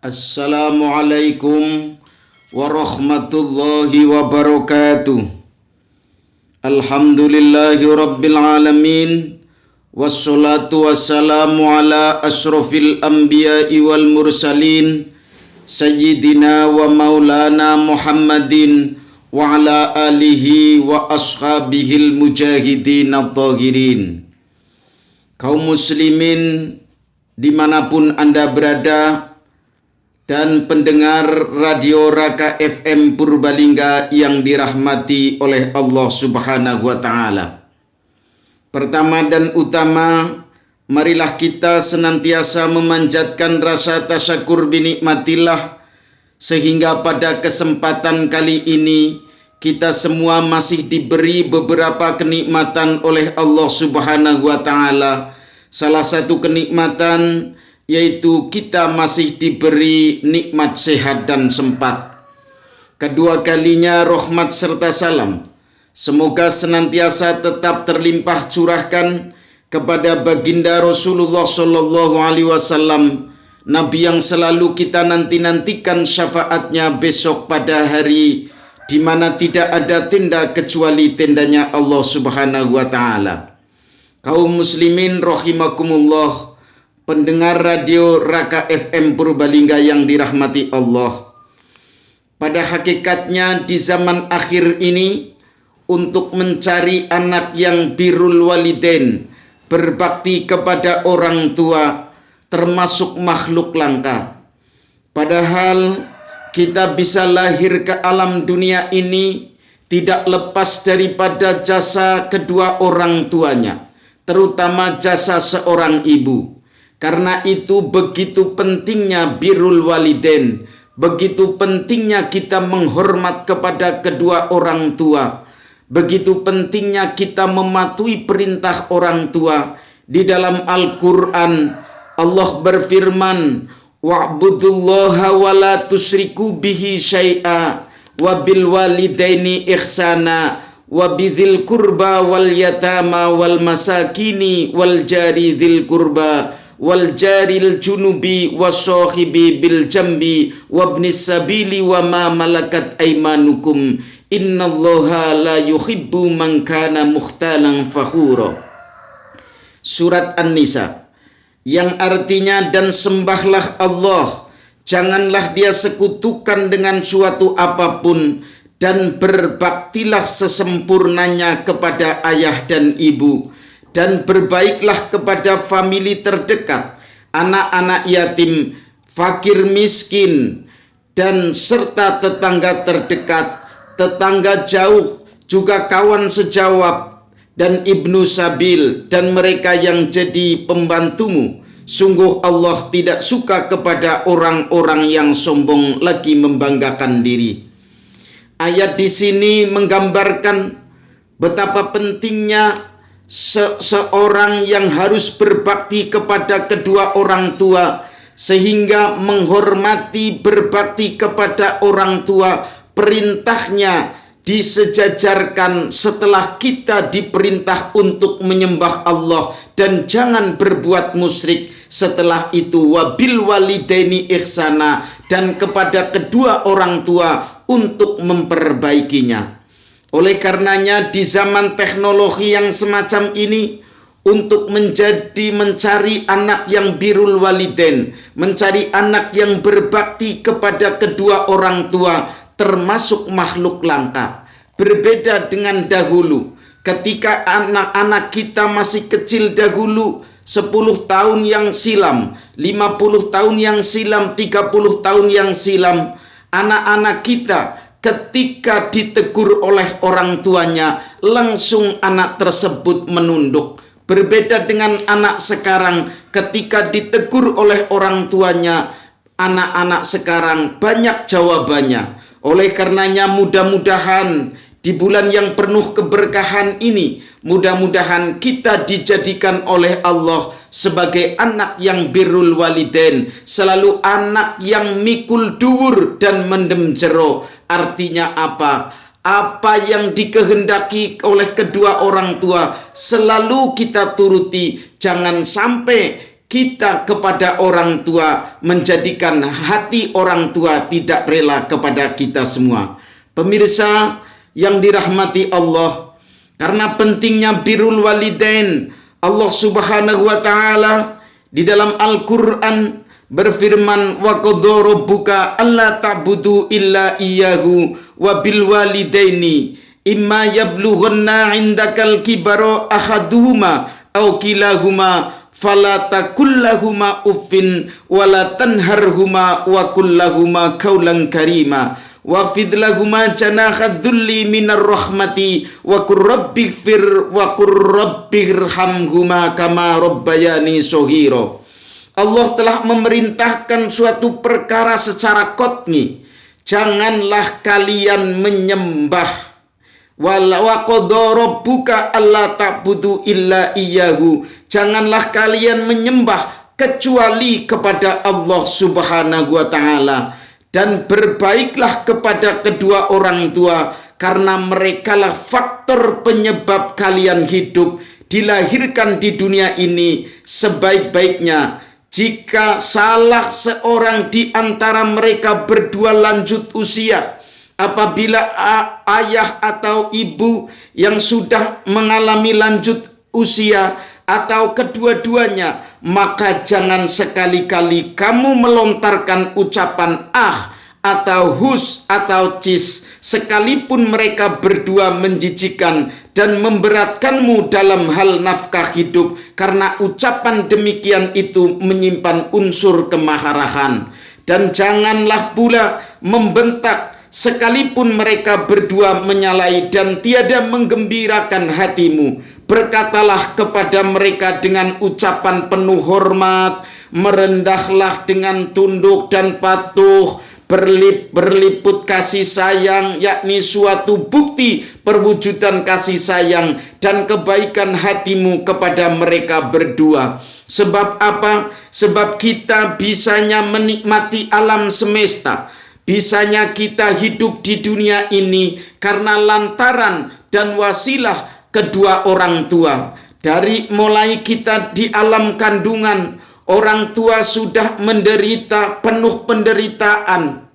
Assalamualaikum warahmatullahi wabarakatuh. Alhamdulillahi rabbil alamin. Wassalatu wassalamu ala ashrafil anbiya'i wal mursalin Sayyidina wa maulana Muhammadin wa ala alihi wa ashabihil mujahidin at-tahirin. Kaum muslimin dimanapun Anda berada, dan pendengar Radio Raka FM Purbalingga yang dirahmati oleh Allah Subhanahu wa Ta'ala. Pertama dan utama, marilah kita senantiasa memanjatkan rasa tasyakur binikmatillah, sehingga pada kesempatan kali ini kita semua masih diberi beberapa kenikmatan oleh Allah Subhanahu wa Ta'ala. Salah satu kenikmatan yaitu kita masih diberi nikmat sehat dan sempat. Kedua kalinya rahmat serta salam semoga senantiasa tetap terlimpah curahkan kepada baginda Rasulullah sallallahu alaihi wasallam, Nabi yang selalu kita nanti-nantikan syafaatnya besok pada hari di mana tidak ada tenda kecuali tendanya Allah Subhanahu wa Ta'ala. Kaum muslimin rahimakumullah, pendengar Radio Raka FM Purbalingga yang dirahmati Allah. Pada hakikatnya di zaman akhir ini, untuk mencari anak yang birrul walidain, berbakti kepada orang tua, termasuk makhluk langka. Padahal kita bisa lahir ke alam dunia ini tidak lepas daripada jasa kedua orang tuanya, terutama jasa seorang ibu. Karena itu begitu pentingnya birrul walidain, begitu pentingnya kita menghormat kepada kedua orang tua, begitu pentingnya kita mematuhi perintah orang tua. Di dalam Al-Quran Allah berfirman, wa'budullaha wa la tusyriku bihi syai'a wa bil walidaini ihsana wa bidzil qurba wal yatama wal masakini wal jari dzil qurba wal jaril junubi wassahibi bil jambi wabnis sabili wa ma malakat aymanukum innallaha la yuhibbu man kana mukhtalan fakhura. Surat An-Nisa, yang artinya dan sembahlah Allah, janganlah dia sekutukan dengan suatu apapun, dan berbaktilah sesempurnanya kepada ayah dan ibu, dan berbaiklah kepada famili terdekat, anak-anak yatim, fakir miskin, dan serta tetangga terdekat, tetangga jauh, juga kawan sejawat, dan ibnu sabil, dan mereka yang jadi pembantumu. Sungguh Allah tidak suka kepada orang-orang yang sombong lagi membanggakan diri. Ayat di sini menggambarkan betapa pentingnya seorang yang harus berbakti kepada kedua orang tua, sehingga menghormati berbakti kepada orang tua perintahnya disejajarkan setelah kita diperintah untuk menyembah Allah dan jangan berbuat musyrik. Setelah itu wabil walidaini ihsana, dan kepada kedua orang tua untuk memperbaikinya. Oleh karenanya di zaman teknologi yang semacam ini, untuk mencari anak yang birrul walidain, mencari anak yang berbakti kepada kedua orang tua, termasuk makhluk langka. Berbeda dengan dahulu, ketika anak-anak kita masih kecil dahulu, 10 tahun yang silam, 50 tahun yang silam, 30 tahun yang silam, anak-anak kita ketika ditegur oleh orang tuanya, langsung anak tersebut menunduk. Berbeda dengan anak sekarang, ketika ditegur oleh orang tuanya, anak-anak sekarang banyak jawabannya. Oleh karenanya mudah-mudahan di bulan yang penuh keberkahan ini, mudah-mudahan kita dijadikan oleh Allah sebagai anak yang birrul walidain, selalu anak yang mikul duwur dan mendem jero. Artinya apa? Apa yang dikehendaki oleh kedua orang tua selalu kita turuti. Jangan sampai kita kepada orang tua, menjadikan hati orang tua tidak rela kepada kita semua. Pemirsa yang dirahmati Allah, karena pentingnya birrul walidain, Allah Subhanahu wa taala di dalam Al-Qur'an berfirman, wa qadha rabbuka alla ta'budu illa iyyahu wa bil walidaini imma yablughanna 'indakal kibara ahaduhuma aw kilahuma fala takullahuma uffin wala tanharhuma wa kullahuma qaulan karima wafid lahuma janaha dhulli minar rahmati wa qur rabbighfir wa qur rabbighirhamhuma kama rabbayani shaghira. Allah telah memerintahkan suatu perkara secara qat'i, janganlah kalian menyembah. Wa qadha rabbuka alla ta'budu illa iyyahu, janganlah kalian menyembah kecuali kepada Allah Subhanahu wa taala, dan berbaiklah kepada kedua orang tua karena merekalah faktor penyebab kalian hidup, dilahirkan di dunia ini sebaik-baiknya. Jika salah seorang di antara mereka berdua lanjut usia, apabila ayah atau ibu yang sudah mengalami lanjut usia atau kedua-duanya, maka jangan sekali-kali kamu melontarkan ucapan atau hus atau cis, sekalipun mereka berdua menjijikan dan memberatkanmu dalam hal nafkah hidup, karena ucapan demikian itu menyimpan unsur kemarahan. Dan janganlah pula membentak sekalipun mereka berdua menyalai dan tiada menggembirakan hatimu. Berkatalah kepada mereka dengan ucapan penuh hormat, merendahlah dengan tunduk dan patuh, berliput kasih sayang, yakni suatu bukti perwujudan kasih sayang dan kebaikan hatimu kepada mereka berdua. Sebab apa? Sebab kita bisanya menikmati alam semesta, bisanya kita hidup di dunia ini karena lantaran dan wasilah kedua orang tua. Dari mulai kita di alam kandungan, orang tua sudah menderita penuh penderitaan.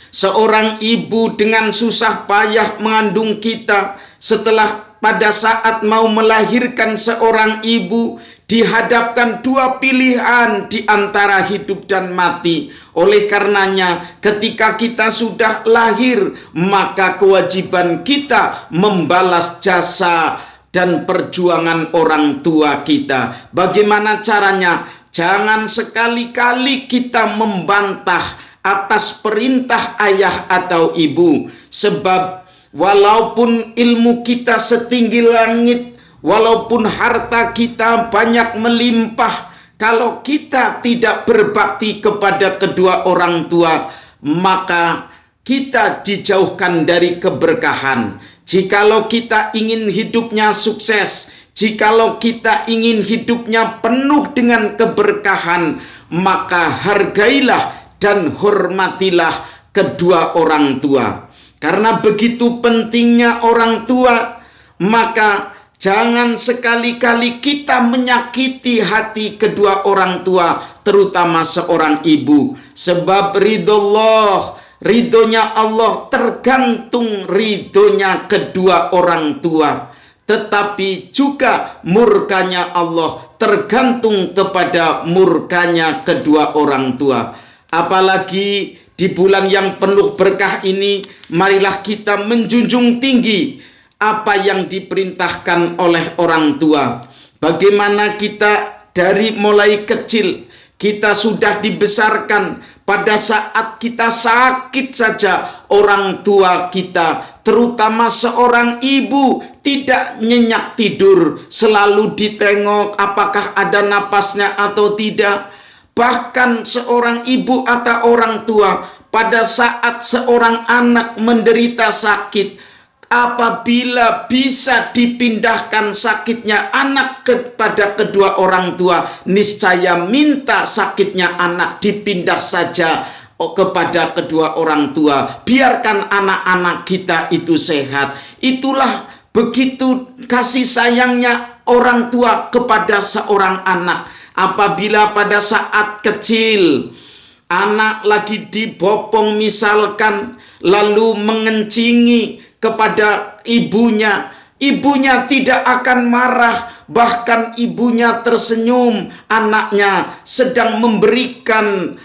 Seorang ibu dengan susah payah mengandung kita. Setelah pada saat mau melahirkan, seorang ibu dihadapkan dua pilihan di antara hidup dan mati. Oleh karenanya, ketika kita sudah lahir, maka kewajiban kita membalas jasa dan perjuangan orang tua kita. Bagaimana caranya? Jangan sekali-kali kita membantah atas perintah ayah atau ibu. Sebab walaupun ilmu kita setinggi langit, walaupun harta kita banyak melimpah, kalau kita tidak berbakti kepada kedua orang tua, maka kita dijauhkan dari keberkahan. Jikalau kita ingin hidupnya sukses, jikalau kita ingin hidupnya penuh dengan keberkahan, maka hargailah dan hormatilah kedua orang tua. Karena begitu pentingnya orang tua, maka jangan sekali-kali kita menyakiti hati kedua orang tua, terutama seorang ibu. Sebab ridhonya Allah tergantung ridhonya kedua orang tua. Tetapi juga murkanya Allah tergantung kepada murkanya kedua orang tua. Apalagi di bulan yang penuh berkah ini, marilah kita menjunjung tinggi apa yang diperintahkan oleh orang tua. Bagaimana kita dari mulai kecil, kita sudah dibesarkan. Pada saat kita sakit saja, orang tua kita, terutama seorang ibu, tidak nyenyak tidur, selalu ditengok apakah ada napasnya atau tidak. Bahkan seorang ibu atau orang tua, pada saat seorang anak menderita sakit, apabila bisa dipindahkan sakitnya anak kepada kedua orang tua, niscaya minta sakitnya anak dipindah saja kepada kedua orang tua. Biarkan anak-anak kita itu sehat. Itulah begitu kasih sayangnya orang tua kepada seorang anak. Apabila pada saat kecil anak lagi dibopong misalkan, lalu mengencingi kepada ibunya, ibunya tidak akan marah, bahkan ibunya tersenyum. Anaknya sedang memberikan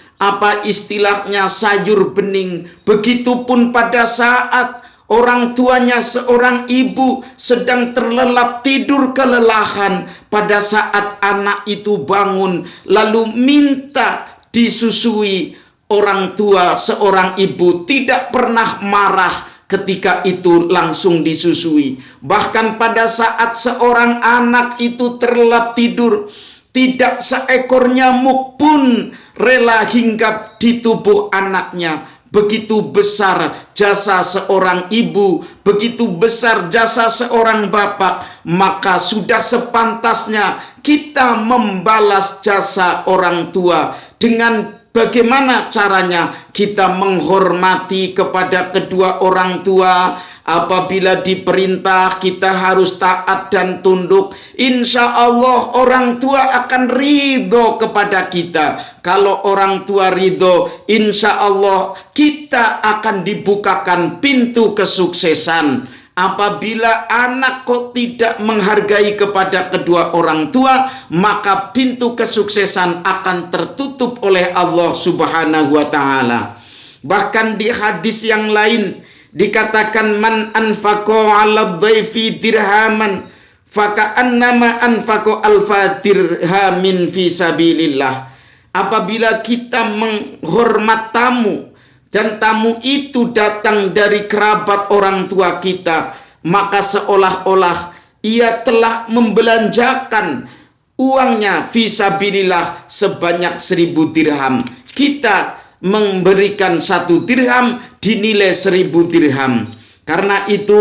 istilahnya sayur bening. Begitupun pada saat orang tuanya seorang ibu sedang terlelap tidur kelelahan, pada saat anak itu bangun lalu minta disusui, orang tua seorang ibu tidak pernah marah ketika itu langsung disusui. Bahkan pada saat seorang anak itu terlelap tidur, tidak seekor nyamuk pun rela hinggap di tubuh anaknya. Begitu besar jasa seorang ibu, begitu besar jasa seorang bapak, maka sudah sepantasnya kita membalas jasa orang tua. Dengan bagaimana caranya? Kita menghormati kepada kedua orang tua. Apabila diperintah, kita harus taat dan tunduk. Insya Allah orang tua akan ridho kepada kita. Kalau orang tua ridho, insya Allah kita akan dibukakan pintu kesuksesan. Apabila anak kok tidak menghargai kepada kedua orang tua, maka pintu kesuksesan akan tertutup oleh Allah Subhanahu wa Ta'ala. Bahkan di hadis yang lain dikatakan, man anfaqo 'ala dhaifi dirhaman faka'annama anfaqo alfa dirhamin fi sabilillah. Apabila kita menghormat tamu dan tamu itu datang dari kerabat orang tua kita, maka seolah-olah ia telah membelanjakan uangnya fi sabilillah sebanyak 1000 dirham. Kita memberikan 1 dirham dinilai 1000 dirham. Karena itu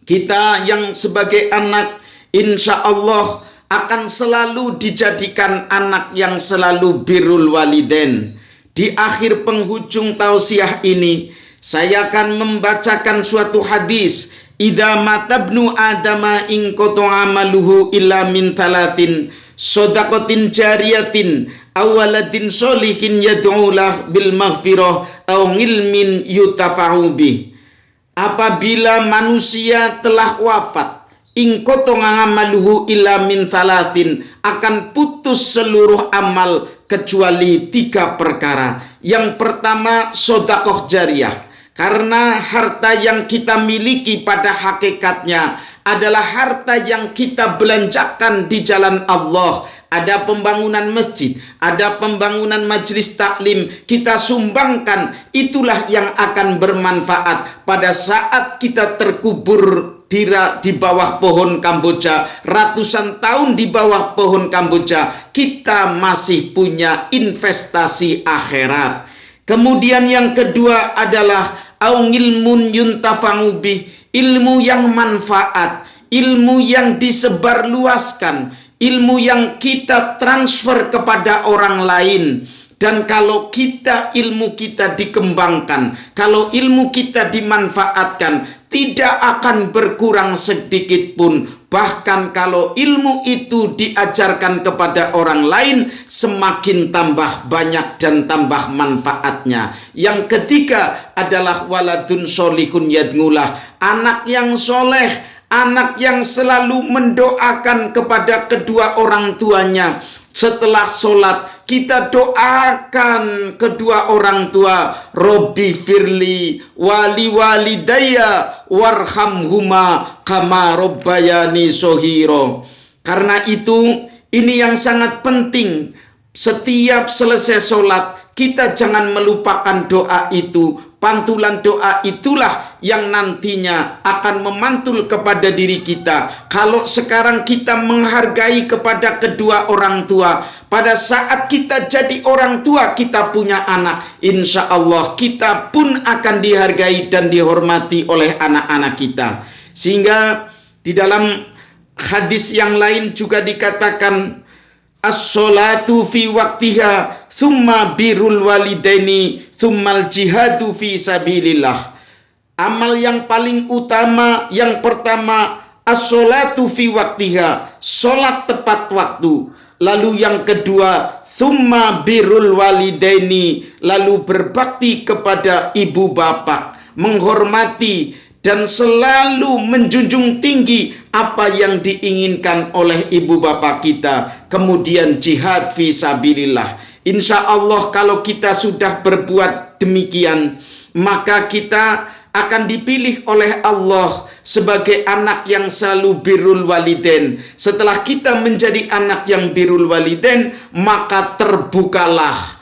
kita yang sebagai anak insya Allah akan selalu dijadikan anak yang selalu birrul walidain. Di akhir penghujung tausiah ini saya akan membacakan suatu hadis. Idza matabnu adama in qata'a amaluhu illa min thalathin shadaqatin jariyatin awaladin solihin yad'ulah bil maghfirah aw ilmin yutafa'u bih. Apabila manusia telah wafat, in qata'a amaluhu illa min thalathin, akan putus seluruh amal kecuali 3 perkara. Yang pertama, sedekah jariyah. Karena harta yang kita miliki pada hakikatnya adalah harta yang kita belanjakan di jalan Allah. Ada pembangunan masjid, ada pembangunan majelis taklim, kita sumbangkan. Itulah yang akan bermanfaat pada saat kita terkubur di bawah pohon Kamboja, ratusan tahun di bawah pohon Kamboja, kita masih punya investasi akhirat. Kemudian yang kedua adalah au ilmun yuntafa'u bih, ilmu yang manfaat, ilmu yang disebarluaskan, ilmu yang kita transfer kepada orang lain. Dan kalau ilmu kita dikembangkan, kalau ilmu kita dimanfaatkan, tidak akan berkurang sedikit pun. Bahkan kalau ilmu itu diajarkan kepada orang lain, semakin tambah banyak dan tambah manfaatnya. Yang ketiga adalah waladun solihun yadngulah, anak yang soleh, anak yang selalu mendoakan kepada kedua orang tuanya. Setelah sholat kita doakan kedua orang tua, Robbi firli wali walidayya warhamhuma kama robbayani sohiro. Karena itu ini yang sangat penting. Setiap selesai sholat kita jangan melupakan doa itu. Pantulan doa itulah yang nantinya akan memantul kepada diri kita. Kalau sekarang kita menghargai kepada kedua orang tua, pada saat kita jadi orang tua, kita punya anak, insya Allah kita pun akan dihargai dan dihormati oleh anak-anak kita. Sehingga di dalam hadis yang lain juga dikatakan, as-sholatu fi waktiha thumma birrul walidaini thummal jihadu fi sabilillah. Amal yang paling utama yang pertama as-sholatu fi waktiha, sholat tepat waktu. Lalu yang kedua, tsumma birrul walidaini, lalu berbakti kepada ibu bapak, menghormati dan selalu menjunjung tinggi apa yang diinginkan oleh ibu bapak kita. Kemudian jihad fi sabilillah. Insya Allah kalau kita sudah berbuat demikian, maka kita akan dipilih oleh Allah sebagai anak yang selalu birrul walidain. Setelah kita menjadi anak yang birrul walidain, maka terbukalah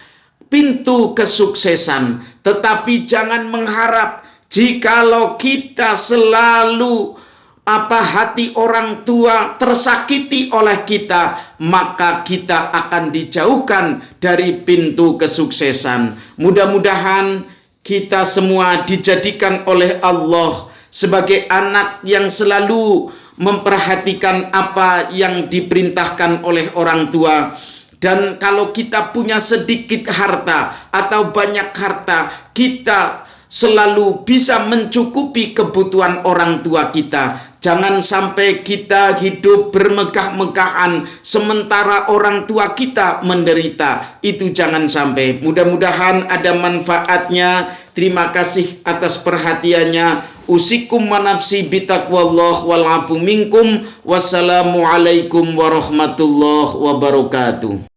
pintu kesuksesan. Tetapi jangan mengharap jikalau kita selalu hati orang tua tersakiti oleh kita, maka kita akan dijauhkan dari pintu kesuksesan. Mudah-mudahan kita semua dijadikan oleh Allah sebagai anak yang selalu memperhatikan apa yang diperintahkan oleh orang tua. Dan kalau kita punya sedikit harta atau banyak harta, kita selalu bisa mencukupi kebutuhan orang tua kita. Jangan sampai kita hidup bermegah-megahan sementara orang tua kita menderita. Itu jangan sampai. Mudah-mudahan ada manfaatnya. Terima kasih atas perhatiannya. Usikum wa nafsi bitaqwallah wal afu minkum. Wassalamualaikum warahmatullahi wabarakatuh.